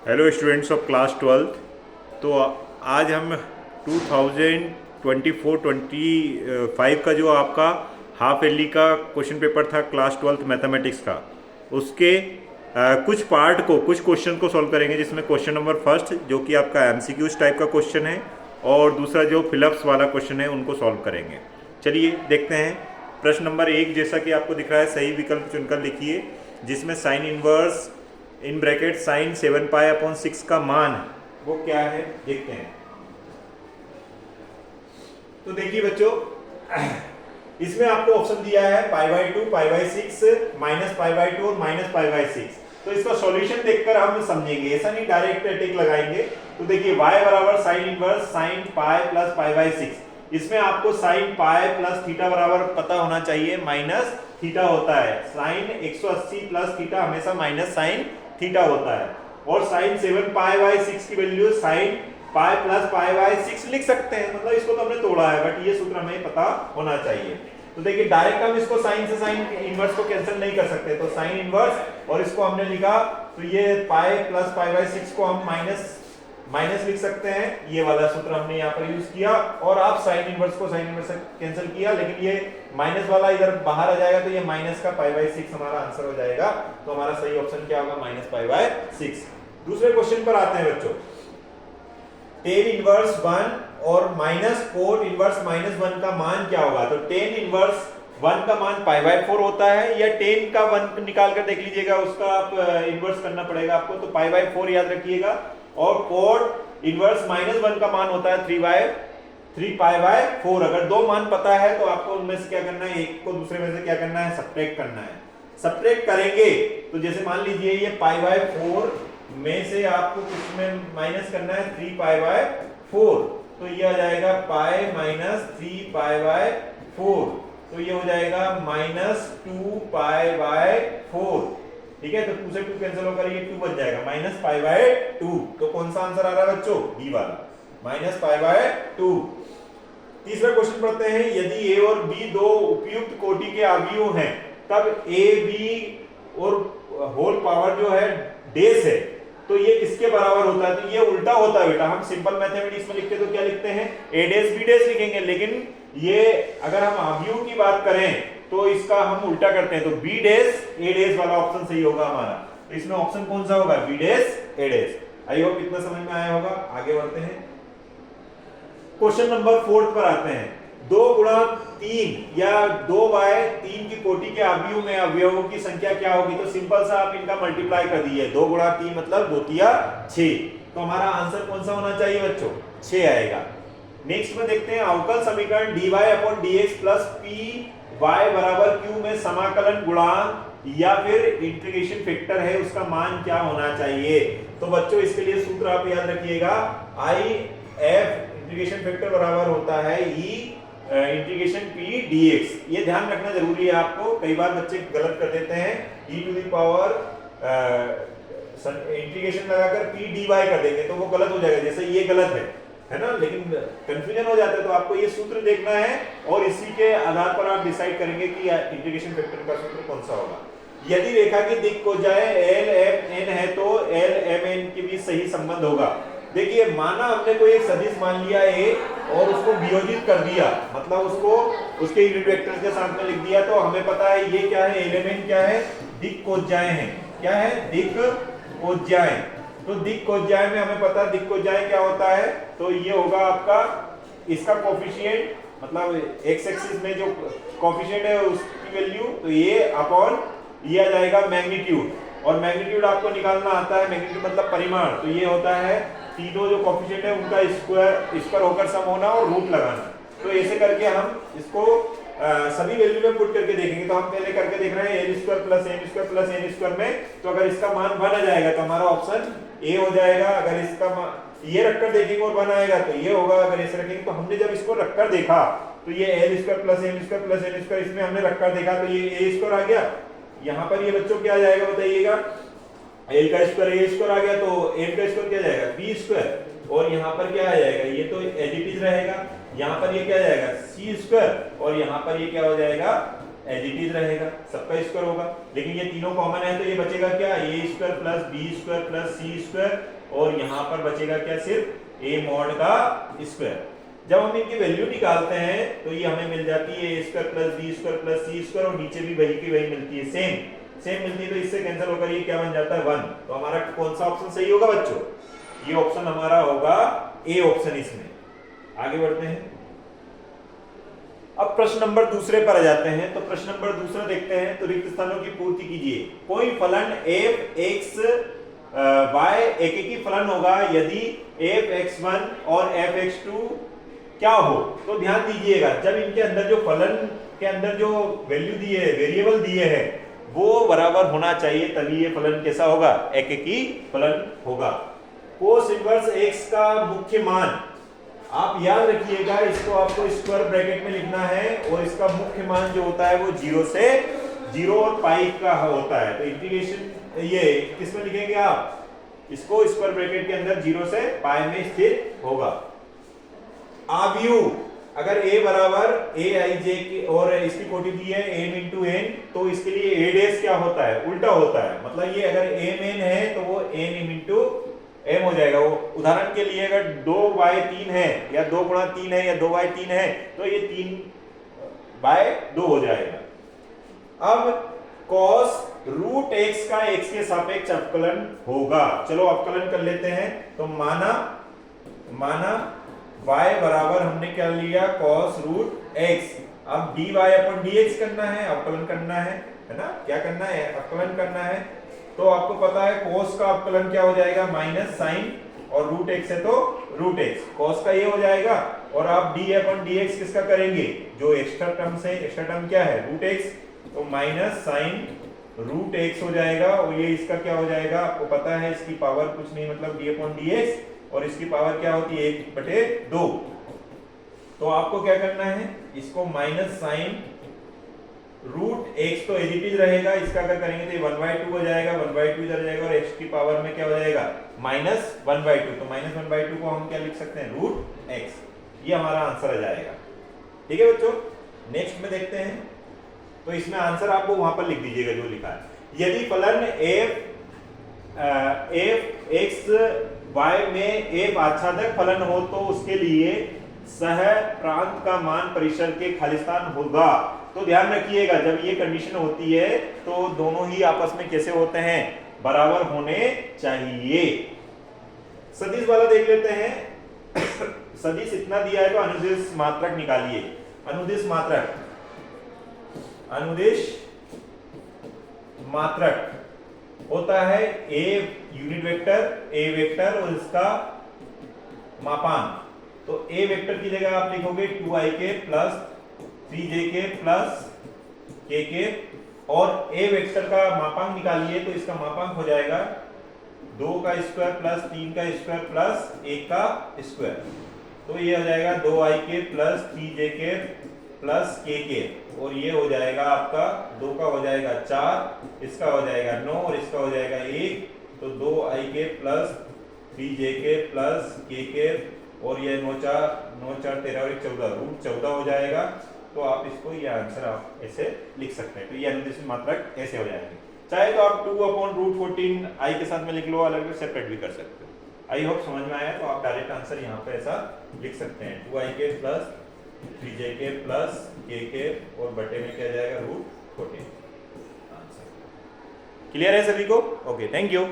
Hello students of class 12th। तो आज हम 2024-25 का जो आपका हाफ ईयरली का क्वेश्चन पेपर था क्लास 12th मैथमेटिक्स का, उसके कुछ पार्ट को, कुछ क्वेश्चन को सॉल्व करेंगे, जिसमें क्वेश्चन नंबर फर्स्ट जो कि आपका एमसीक्यूज टाइप का क्वेश्चन है और दूसरा जो फिलअप्स वाला क्वेश्चन है उनको सॉल्व करेंगे। चलिए देखते हैं। प्रश्न नंबर 1 जैसा कि आपको दिख रहा है, सही विकल्प चुनकर लिखिए, जिसमें sine inverse in bracket sine 7π/6 का मान वो क्या है, देखते हैं। तो देखिए बच्चों, इसमें आपको ऑप्शन दिया है π/2, π/6, -π/2 और -π/6। तो इसका सॉल्यूशन देखकर हम समझेंगे, ऐसा नहीं डायरेक्ट टिक लगाएंगे। तो देखिए y बराबर sine inverse sine pi plus π/6। इसमें आपको साइन पाई प्लस थीटा बराबर पता होना चाहिए, माइनस थीटा होता है। साइन 180 प्लस थीटा हमेशा माइनस साइन थीटा होता है। और साइन 7π/6 की वैल्यू साइन पाई प्लस π/6 लिख सकते हैं, मतलब इसको तो हमने तोड़ा है, बट ये सूत्र हमें पता होना चाहिए। तो देखिए डायरेक्ट हम इसको साइन से साइन इनवर्स को कैंसिल नहीं कर सकते, तो साइन इनवर्स और इसको हमने लिखा, तो ये पाई प्लस π/6 को हम माइनस लिख सकते हैं। ये वाला सूत्र हमने यहाँ पर यूज किया, और आप साइन इनवर्स को साइन इनवर्स से कैंसिल किया, लेकिन ये माइनस वाला इधर बाहर आ जाएगा, तो ये माइनस का π/6 हमारा आंसर हो जाएगा। तो हमारा सही ऑप्शन क्या होगा, -π/6। दूसरे क्वेश्चन पर आते हैं बच्चों। टेन इनवर्स 1 और माइनस कोट इनवर्स -1 का मान क्या होगा। तो टेन इनवर्स 1 का मान π/4 होता है, या 10 का 1 निकाल कर देख लीजिएगा, उसका आप इनवर्स करना पड़ेगा आपको, तो π/4 याद रखिएगा। और कोट इनवर्स -1 का मान होता है 3π/4। अगर दो मान पता है तो आपको उनमें से क्या करना है, एक को दूसरे में से क्या करना है, सब्ट्रैक्ट करना है। सब्ट्रैक्ट करेंगे तो जैसे मान लीजिए ये π/4 में से आपको कुछ में माइनस करना है 3π/4, तो ये आ जाएगा पाई माइनस 3π/4, तो ये हो जाएगा -2π/4। ठीक है, तो 2 से 2 कैंसिल होकर ये 2 बन जाएगा, -π/2। तो कौन सा आंसर आ रहा है बच्चों, बी वाला, -π/2। तीसरा क्वेश्चन पढ़ते हैं। यदि ए और बी दो उपयुक्त कोटि के अवयव हैं, तब ए बी और होल पावर जो है डेस है, तो ये किसके बराबर होता है। तो ये उल्टा होता है बेटा। हम सिंपल मैथमेटिक्स में लिखते तो क्या लिखते हैं, ए डेस बी डेस लिखेंगे, लेकिन ये अगर हम अवयव की बात करें तो इसका हम उल्टा करते हैं, तो बी डेस ए डेस वाला ऑप्शन सही होगा हमारा। तो इसमें ऑप्शन कौन सा होगा, B days A days. I hope इतना समझ में आया होगा। आगे बढ़ते हैं, क्वेश्चन नंबर 4 पर आते हैं। 2 गुणा 3 या 2/3 की कोटि के अवयव में अवयवों की संख्या क्या होगी। तो सिंपल सा आप इनका मल्टीप्लाई कर दीजिए, 2 गुणा 3 मतलब 2 तिया 6। तो हमारा आंसर कौन सा होना चाहिए बच्चों, 6 आएगा। नेक्स्ट में देखते हैं, अवकल समीकरण dy/dx प्लस py बराबर q में समाकलन गुणांक या फिर इंटीग्रेशन फैक्टर है, उसका मान क्या होना चाहिए। तो बच्चों इसके लिए सूत्र आप याद रखिएगा, IF इंटीग्रेशन फैक्टर बराबर होता है E इंटीग्रेशन p dx। ये ध्यान रखना जरूरी है आपको, कई बार बच्चे गलत कर देते हैं, e to the power integration लगाकर p dy कर देंगे, तो वो गलत हो जाएगा, जैसे ये गलत है ना, लेकिन कंफ्यूजन हो जाता है। तो आपको ये सूत्र देखना है और इसी के आधार पर आप डिसाइड करेंगे कि इंटीग्रेशन फैक्टर का सूत्र कौन सा होगा। यदि रेखा की दिक् को जाए LMN है, तो LMN के भी सही संबंध होगा। देखिए माना हमने कोई एक सदिश मान लिया A और उसको वियोजित कर दिया, मतलब उसको उसके यूनिट वेक्टर के साथ में लिख दिया, तो हमें पता है ये क्या है, LMN क्या है, दिक् कोज्जाएं हैं। क्या है, दिक् कोज्जाएं। तो दिक् कोज्जाएं में हमें पता है दिक् कोज्जाएं क्या होता है, तो ये होगा आपका इसका कोफिशिएंट, मतलब एक्स एक्सिस में जो कोफिशिएंट है उसकी वैल्यू, तो ये अपॉन ये आ जाएगा मैग्नीट्यूड, और मैग्नीट्यूड आपको निकालना आता है, मैग्नीट्यूड मतलब परिमाण, तो ये होता है तीनों जो कोफिशिएंट है उनका स्क्वायर होकर सम होना और रूट लगाना। तो ऐसे करके हम इसको सभी वैल्यू में पुट करके देखेंगे। तो हम पहले करके देख रहे हैं l² + n² + n² में, तो अगर इसका मान 1 आ जाएगा तो हमारा ऑप्शन ए हो जाएगा। अगर इसका ये रखकर देखेंगे और 1 आएगा तो ये होगा। अगर ऐसे रखेंगे, तो हमने जब इसको रखकर देखा तो ये l² + n² + n² इसमें हमने रखकर देखा, तो ये a² आ गया। यहाँ पर ये बच्चों क्या आ जाएगा बताइएगा, l का स्क्वायर a² आ गया, तो n का स्क्वायर क्या जाएगा, b², और यहाँ पर क्या आ जाएगा, ये तो एज इट इज रहेगा। यहाँ पर ये क्या आ जाएगा, c², और यहाँ पर ये क्या हो जाएगा, एज इट इज रहेगा, सबका स्क्वायर होगा। लेकिन ये तीनों कॉमन है तो ये बचेगा क्या, a square plus b square plus c square, और यहाँ पर बचेगा क्या, सिर्फ ए मॉड का स्क्वायर। जब हम इनकी वैल्यू निकालते हैं तो ये हमें मिल जाती है a square plus b square plus c square, और नीचे भी वही की वही मिलती है, सेम मिलती है। तो इससे कैंसिल होकर ये क्या बन जाता है, 1। तो हमारा कौन सा ऑप्शन सही होगा बच्चों, ये ऑप्शन हमारा होगा ए ऑप्शन। इसमें आगे बढ़ते हैं। अब प्रश्न नंबर दूसरे पर आ जाते हैं। तो प्रश्न नंबर दूसरा देखते हैं। तो रिक्त स्थानों की पूर्ति कीजिए। कोई फलन f x y एक ही फलन होगा यदि f x1 और f x2 क्या हो। तो ध्यान दीजिएगा, जब इनके अंदर जो फलन के अंदर जो वैल्यू दिए है, वेरिएबल दिए हैं, वो बराबर होना चाहिए, तभी ये फलन कैसा होगा, एक ही फलन होगा। कोस इनवर्स x का मुख्य मान, आप याद रखिएगा, इसको आपको स्क्वायर ब्रैकेट में लिखना है, और इसका मुख्य मान जो होता है वो 0 और पाई का होता है। तो इंटीग्रेशन ये किस में लिखेंगे आप, इसको स्क्वायर ब्रैकेट के अंदर 0 से पाई में स्थित होगा। आव्यूह, अगर a बराबर a i j की और इसकी कोटि दी है m इंटू n, तो इसके लिए a डैश क्या होता है, उल्टा होता है। मतलब ये अगर m n है तो वो n इंटू m हो जाएगा। वो उदाहरण के लिए अगर 2y3 है या 2 गुणा 3 है या 2y3 है तो ये 3/2 हो जाएगा। अब cos रूट x का x के सापेक्ष अवकलन होगा। चलो अवकलन कर लेते हैं। तो माना y बराबर हमने क्या लिया, cos रूट x। अब dy अपन dx करना है, अवकलन करना है ना, क्या करना है, अवकलन करना है। तो आपको पता है cos का अवकलन क्या हो जाएगा, माइनस साइन, और रूट x है तो रूट x, cos का ये हो जाएगा। और आप d अपन dx किसका करेंगे, जो एक्स्ट्रा टर्म से, एक्स्ट्रा टर्म क्या है, रूट x, तो माइनस साइन रूट x हो जाएगा। और ये इसका क्या हो जाएगा, आपको पता है इसकी पावर कुछ नहीं, मतलब d अपन dx, और इसकी पावर क्या होती है, 1/2। तो आपको क्या करना है, इसको माइनस साइन रूट x तो एज इट इज रहेगा, इसका अगर करेंगे तो ये 1/2 हो जाएगा, 1/2 इधर जाएगा, और x की पावर में क्या हो जाएगा, -1/2। तो -1/2 को हम क्या लिख सकते हैं, रूट x। ये हमारा आंसर आ जाएगा। ठीक है बच्चों, नेक्स्ट में देखते हैं। तो इसमें आंसर आपको वहां पर लिख दीजिएगा जो लिखा है। यदि फलन f x y में f आच्छादक फलन हो तो उसके लिए सह प्रांत का मान परिसर के खालिस्तान होगा। तो ध्यान रखिएगा, जब ये कंडीशन होती है तो दोनों ही आपस में कैसे होते हैं, बराबर होने चाहिए। सदिश वाला देख लेते हैं। सदिश इतना दिया है तो अनुदिश मात्रक निकालिए। अनुदिश मात्रक होता है a unit vector, a vector और इसका मापांक। तो a वेक्टर की जगह आप लिखोगे 2ik plus 3jk plus kk, और a वेक्टर का मापांक निकालिए तो इसका मापांक हो जाएगा 2 का स्क्वायर प्लस 3 का स्क्वायर प्लस 1 का स्क्वायर। तो ये हो जाएगा 2ik plus 3jk plus kk, और ये हो जाएगा आपका 2 का हो जाएगा 4, इसका हो जाएगा 9 और इसका हो जाएगा 1। तो 2ik plus 3jk plus kk, और ये 9 4 13 और 1 14, रूट 14 हो जाएगा। तो आप इसको, ये आंसर आप ऐसे लिख सकते हैं। तो ये अनुदिश मात्रक ऐसे हो जाएंगे। चाहे तो आप 2/√14 i के साथ में लिख लो, अलग अलग सेपरेट भी कर सकते हो। आई होप समझ में आया। तो आप डायरेक्ट आंसर यहाँ पे ऐसा लिख सकते हैं, 2ik plus 3jk plus kk, और बटे में क्या जाएगा, √14। आंसर क्लियर है सभी को? Okay, thank you.